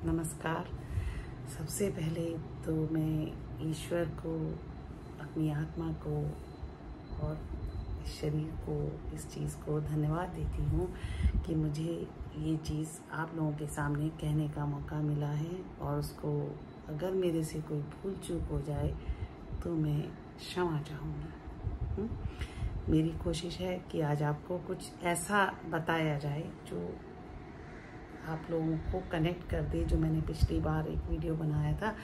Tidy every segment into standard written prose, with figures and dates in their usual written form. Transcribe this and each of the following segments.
नमस्कार। सबसे पहले तो मैं ईश्वर को, अपनी आत्मा को और इस शरीर को, इस चीज़ को धन्यवाद देती हूँ कि मुझे ये चीज़ आप लोगों के सामने कहने का मौका मिला है। और उसको अगर मेरे से कोई भूल चूक हो जाए तो मैं क्षमा चाहूँगी। मेरी कोशिश है कि आज आपको कुछ ऐसा बताया जाए जो आप लोगों को कनेक्ट कर दे, जो मैंने पिछली बार एक वीडियो बनाया था,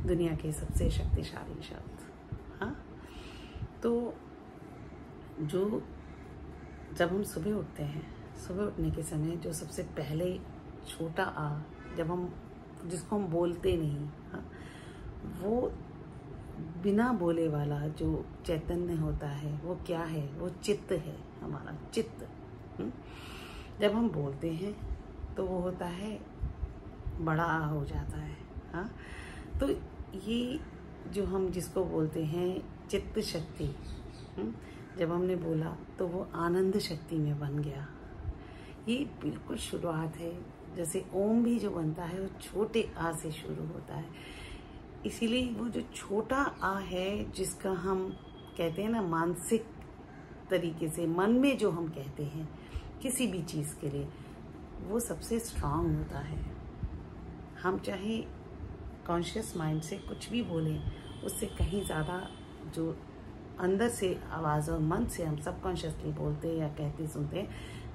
दुनिया के सबसे शक्तिशाली शब्द। हाँ, तो जब हम सुबह उठते हैं, सुबह उठने के समय जो सबसे पहले छोटा आ, जिसको हम बोलते नहीं, हाँ, वो बिना बोले वाला जो चैतन्य होता है, वो क्या है? वो चित्त है, हमारा चित्त। जब हम बोलते हैं तो वो होता है बड़ा हो जाता है। हाँ, तो ये जो हम जिसको बोलते हैं चित्त शक्ति, जब हमने बोला तो वो आनंद शक्ति में बन गया। ये बिल्कुल शुरुआत है। जैसे ओम भी जो बनता है वो छोटे आ से शुरू होता है, इसीलिए वो जो छोटा आ है, जिसका हम कहते हैं ना मानसिक तरीके से, मन में जो हम कहते हैं किसी भी चीज़ के लिए, वो सबसे स्ट्रांग होता है। हम चाहे कॉन्शियस माइंड से कुछ भी बोलें, उससे कहीं ज़्यादा जो अंदर से आवाज़ और मन से हम सबकॉन्शियसली बोलते हैं या कहते सुनते हैं,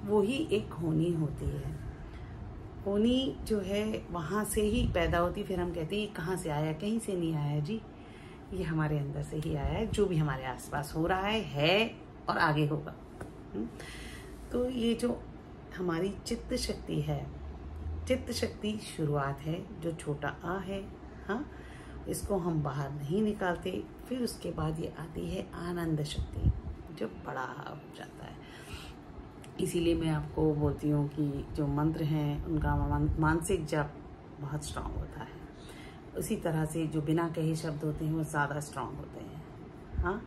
वो ही एक होनी होती है। होनी जो है वहाँ से ही पैदा होती, फिर हम कहते हैं ये कहाँ से आया? कहीं से नहीं आया जी, ये हमारे अंदर से ही आया है। जो भी हमारे आसपास हो रहा है और आगे होगा। तो ये जो हमारी चित्त शक्ति है, चित्त शक्ति शुरुआत है, जो छोटा आ है। हाँ, इसको हम बाहर नहीं निकालते। फिर उसके बाद ये आती है आनंद शक्ति, जो बड़ा हो जाता है। इसीलिए मैं आपको बोलती हूँ कि जो मंत्र हैं उनका मानसिक जप बहुत स्ट्रांग होता है। उसी तरह से जो बिना कहे शब्द होते हैं वो ज़्यादा स्ट्रांग होते हैं। हाँ,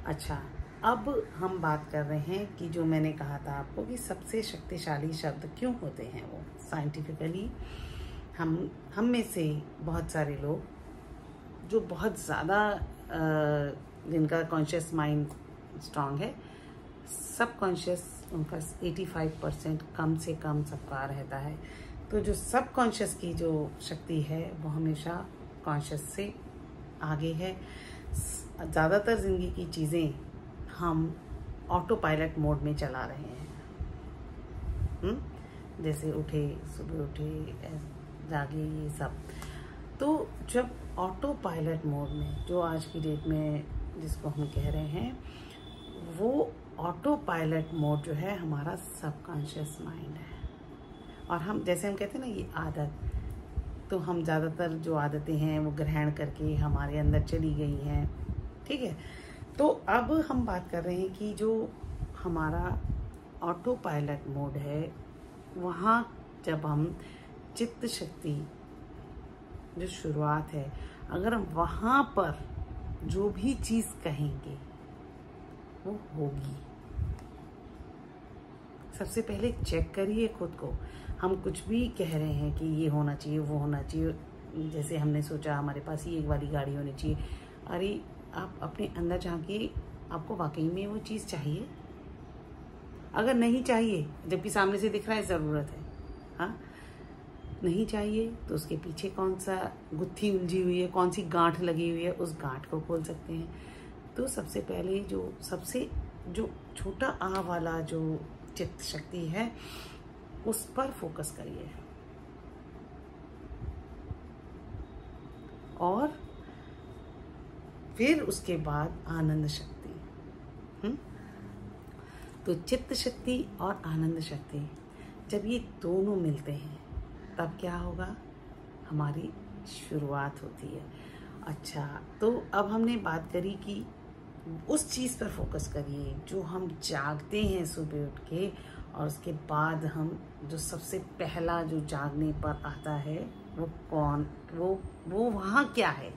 अच्छा, अब हम बात कर रहे हैं कि जो मैंने कहा था आपको कि सबसे शक्तिशाली शब्द क्यों होते हैं। वो साइंटिफिकली हम में से बहुत सारे लोग जो बहुत ज़्यादा जिनका कॉन्शियस माइंड स्ट्रांग है, सब कॉन्शियस उनका 85% कम से कम सबका रहता है। तो जो सब कॉन्शियस की जो शक्ति है वो हमेशा कॉन्शियस से आगे है। ज़्यादातर ज़िंदगी की चीज़ें हम ऑटो पायलट मोड में चला रहे हैं। जैसे उठे, सुबह उठे, जागे, ये सब। तो जब ऑटो पायलट मोड में, जो आज की डेट में जिसको हम कह रहे हैं, वो ऑटो पायलट मोड जो है हमारा सबकॉन्शियस माइंड है। और हम जैसे हम कहते हैं ना, ये आदत, तो हम ज़्यादातर जो आदतें हैं वो ग्रहण करके हमारे अंदर चली गई हैं। ठीक है, तो अब हम बात कर रहे हैं कि जो हमारा ऑटो पायलट मोड है, वहाँ जब हम चित्त शक्ति जो शुरुआत है, अगर हम वहाँ पर जो भी चीज़ कहेंगे वो होगी। सबसे पहले चेक करिए खुद को। हम कुछ भी कह रहे हैं कि ये होना चाहिए, वो होना चाहिए, जैसे हमने सोचा हमारे पास ये एक वाली गाड़ी होनी चाहिए। अरे, आप अपने अंदर झांकिए, आपको वाकई में वो चीज़ चाहिए? अगर नहीं चाहिए, जबकि सामने से दिख रहा है ज़रूरत है, हाँ, नहीं चाहिए, तो उसके पीछे कौन सा गुत्थी उलझी हुई है, कौन सी गांठ लगी हुई है, उस गांठ को खोल सकते हैं। तो सबसे पहले जो छोटा आ वाला जो चित्त शक्ति है, उस पर फोकस करिए। और फिर उसके बाद आनंद शक्ति। तो चित्त शक्ति और आनंद शक्ति, जब ये दोनों मिलते हैं तब क्या होगा? हमारी शुरुआत होती है। अच्छा, तो अब हमने बात करी कि उस चीज़ पर फोकस करिए जो हम जागते हैं सुबह उठ के, और उसके बाद हम जो सबसे पहला जो जागने पर आता है वो कौन, वो वहाँ क्या है?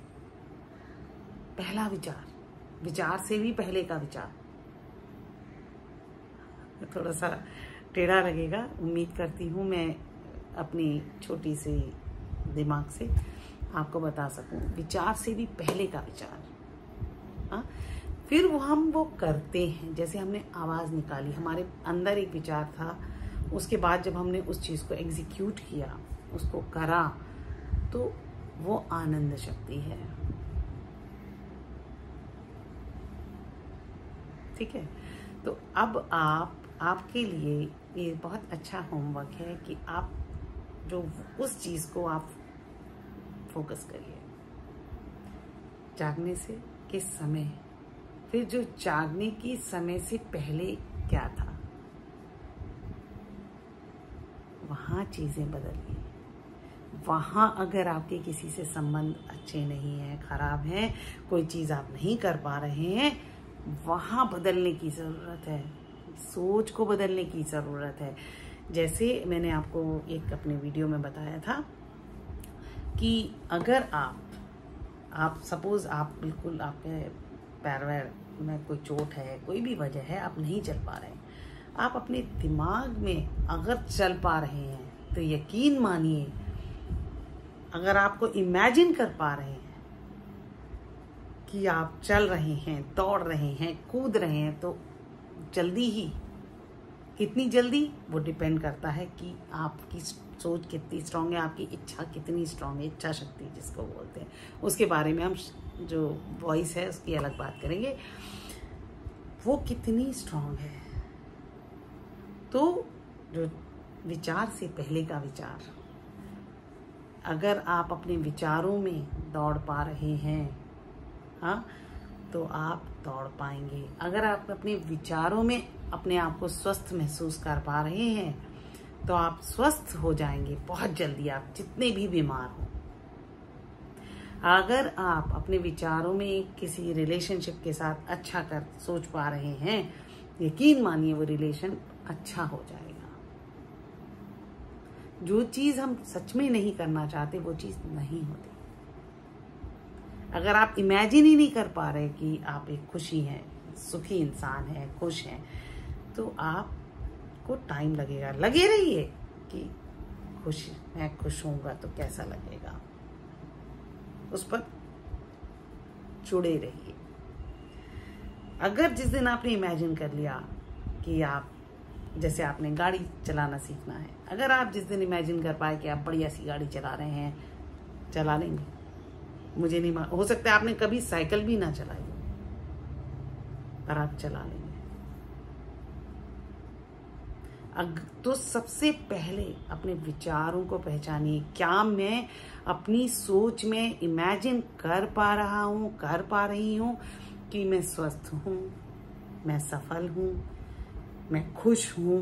पहला विचार से भी पहले का विचार। थोड़ा सा टेढ़ा लगेगा, उम्मीद करती हूँ मैं अपनी छोटी सी दिमाग से आपको बता सकूं, विचार से भी पहले का विचार। हाँ, फिर वो करते हैं। जैसे हमने आवाज निकाली, हमारे अंदर एक विचार था, उसके बाद जब हमने उस चीज को एग्जीक्यूट किया, उसको करा, तो वो आनंद शक्ति है। ठीक है, तो अब आपके लिए ये बहुत अच्छा होमवर्क है कि आप जो उस चीज को आप फोकस करिए जागने से किस समय, फिर जो जागने की समय से पहले क्या था, वहां चीजें बदलिए। वहां अगर आपके किसी से संबंध अच्छे नहीं है, खराब है, कोई चीज आप नहीं कर पा रहे हैं, वहां बदलने की जरूरत है, सोच को बदलने की जरूरत है। जैसे मैंने आपको एक अपने वीडियो में बताया था कि अगर आप सपोज आप बिल्कुल आपके पैर में कोई चोट है, कोई भी वजह है, आप नहीं चल पा रहे हैं, आप अपने दिमाग में अगर चल पा रहे हैं तो यकीन मानिए, अगर आपको इमेजिन कर पा रहे हैं कि आप चल रहे हैं, दौड़ रहे हैं, कूद रहे हैं, तो जल्दी ही, कितनी जल्दी वो डिपेंड करता है कि आपकी सोच कितनी स्ट्रांग है, आपकी इच्छा कितनी स्ट्रांग है, इच्छा शक्ति जिसको बोलते हैं। उसके बारे में हम जो वॉइस है उसकी अलग बात करेंगे, वो कितनी स्ट्रांग है। तो जो विचार से पहले का विचार, अगर आप अपने विचारों में दौड़ पा रहे हैं, हाँ, तो आप दौड़ पाएंगे। अगर आप अपने विचारों में अपने आप को स्वस्थ महसूस कर पा रहे हैं तो आप स्वस्थ हो जाएंगे बहुत जल्दी, आप जितने भी बीमार हो। अगर आप अपने विचारों में किसी रिलेशनशिप के साथ अच्छा कर सोच पा रहे हैं, यकीन मानिए वो रिलेशन अच्छा हो जाएगा। जो चीज हम सच में नहीं करना चाहते वो चीज नहीं होती। अगर आप इमेजिन ही नहीं कर पा रहे कि आप एक खुशी हैं, सुखी इंसान हैं, खुश हैं, तो आपको टाइम लगेगा। लगे रहिए कि मैं खुश होऊंगा तो कैसा लगेगा, उस पर जुड़े रहिए। अगर जिस दिन आपने इमेजिन कर लिया कि आप, जैसे आपने गाड़ी चलाना सीखना है, अगर आप जिस दिन इमेजिन कर पाए कि आप बढ़िया सी गाड़ी चला रहे हैं, चला लेंगे। मुझे नहीं, हो सकता है आपने कभी साइकिल भी ना चलाई हो, पर आप चला लेंगे। तो सबसे पहले अपने विचारों को पहचानिए। क्या मैं अपनी सोच में इमेजिन कर पा रहा हूं, कर पा रही हूं कि मैं स्वस्थ हूं, मैं सफल हूं, मैं खुश हूं,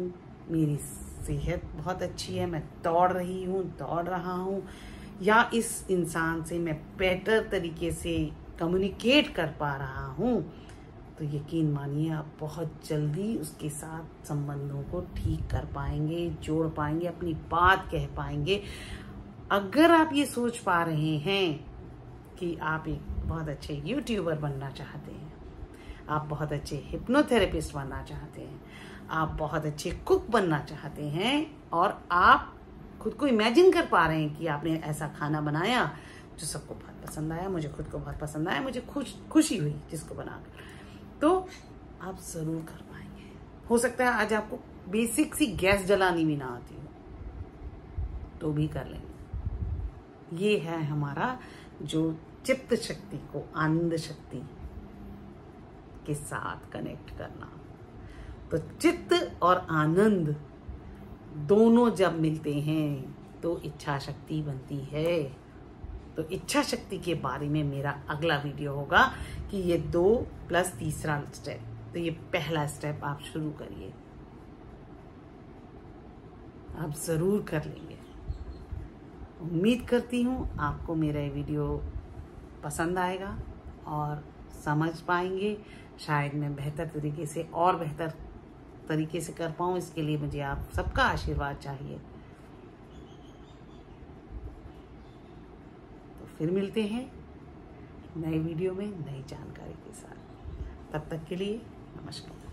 मेरी सेहत बहुत अच्छी है, मैं दौड़ रही हूं, दौड़ रहा हूं, या इस इंसान से मैं बेटर तरीके से कम्युनिकेट कर पा रहा हूं, तो यकीन मानिए आप बहुत जल्दी उसके साथ संबंधों को ठीक कर पाएंगे, जोड़ पाएंगे, अपनी बात कह पाएंगे। अगर आप ये सोच पा रहे हैं कि आप एक बहुत अच्छे यूट्यूबर बनना चाहते हैं, आप बहुत अच्छे हिप्नोथेरेपिस्ट बनना चाहते हैं, आप बहुत अच्छे कुक बनना चाहते हैं, और आप खुद को इमेजिन कर पा रहे हैं कि आपने ऐसा खाना बनाया जो सबको बहुत पसंद आया, मुझे खुद को बहुत पसंद आया, मुझे खुशी हुई जिसको बनाकर, तो आप जरूर कर पाएंगे। हो सकता है आज आपको बेसिक सी गैस जलानी भी ना आती हो, तो भी कर लेंगे। ये है हमारा जो चित्त शक्ति को आनंद शक्ति के साथ कनेक्ट करना। तो चित्त और आनंद दोनों जब मिलते हैं तो इच्छा शक्ति बनती है। तो इच्छा शक्ति के बारे में मेरा अगला वीडियो होगा कि ये 2 प्लस तीसरा स्टेप, तो ये पहला स्टेप आप शुरू करिए, आप जरूर कर लेंगे। उम्मीद करती हूँ आपको मेरा ये वीडियो पसंद आएगा और समझ पाएंगे। शायद मैं बेहतर तरीके से और बेहतर तरीके से कर पाऊँ, इसके लिए मुझे आप सबका आशीर्वाद चाहिए। तो फिर मिलते हैं नए वीडियो में नई जानकारी के साथ। तब तक के लिए नमस्कार।